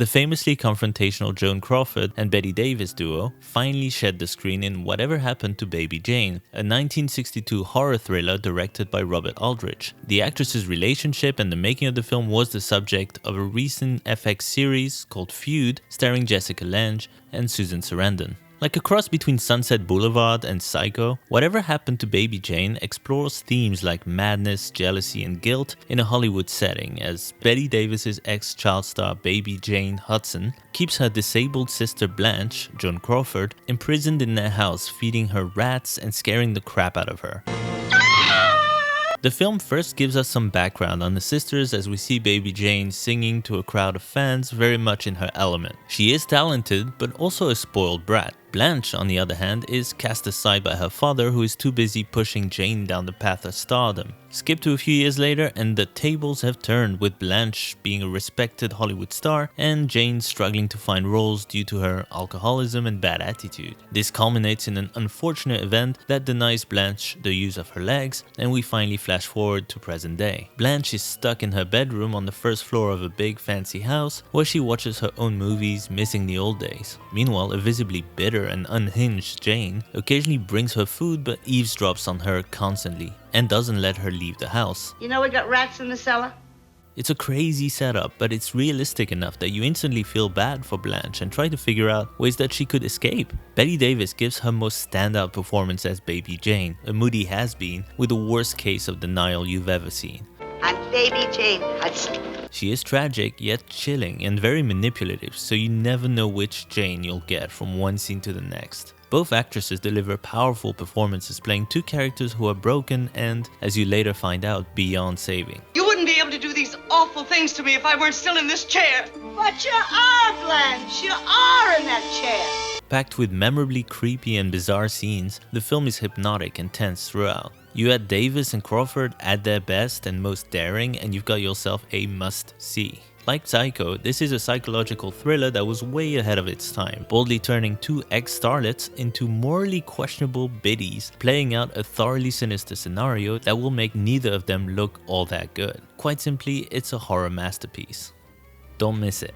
The famously confrontational Joan Crawford and Bette Davis duo finally shed the screen in Whatever Happened to Baby Jane, a 1962 horror thriller directed by Robert Aldrich. The actresses' relationship and the making of the film was the subject of a recent FX series called Feud, starring Jessica Lange and Susan Sarandon. Like a cross between Sunset Boulevard and Psycho, Whatever Happened to Baby Jane explores themes like madness, jealousy, and guilt in a Hollywood setting, as Bette Davis' ex-child star Baby Jane Hudson keeps her disabled sister Blanche, Joan Crawford, imprisoned in their house, feeding her rats and scaring the crap out of her. The film first gives us some background on the sisters as we see Baby Jane singing to a crowd of fans very much in her element. She is talented, but also a spoiled brat. Blanche, on the other hand, is cast aside by her father, who is too busy pushing Jane down the path of stardom. Skip to a few years later and the tables have turned, with Blanche being a respected Hollywood star and Jane struggling to find roles due to her alcoholism and bad attitude. This culminates in an unfortunate event that denies Blanche the use of her legs, and we finally flash forward to present day. Blanche is stuck in her bedroom on the first floor of a big fancy house where she watches her own movies, missing the old days. Meanwhile, a visibly bitter and unhinged Jane occasionally brings her food but eavesdrops on her constantly and doesn't let her leave the house. You know we got rats in the cellar? It's a crazy setup, but it's realistic enough that you instantly feel bad for Blanche and try to figure out ways that she could escape. Bette Davis gives her most standout performance as Baby Jane, a moody has-been with the worst case of denial you've ever seen. I'm Baby Jane Hudson. She is tragic yet chilling and very manipulative, so you never know which Jane you'll get from one scene to the next. Both actresses deliver powerful performances, playing two characters who are broken and, as you later find out, beyond saving. You wouldn't be able to do these awful things to me if I weren't still in this chair. But you are, Blanche. You are in that chair. Packed with memorably creepy and bizarre scenes, the film is hypnotic and tense throughout. You add Davis and Crawford at their best and most daring, and you've got yourself a must-see. Like Psycho, this is a psychological thriller that was way ahead of its time, boldly turning two ex-starlets into morally questionable biddies, playing out a thoroughly sinister scenario that will make neither of them look all that good. Quite simply, it's a horror masterpiece. Don't miss it.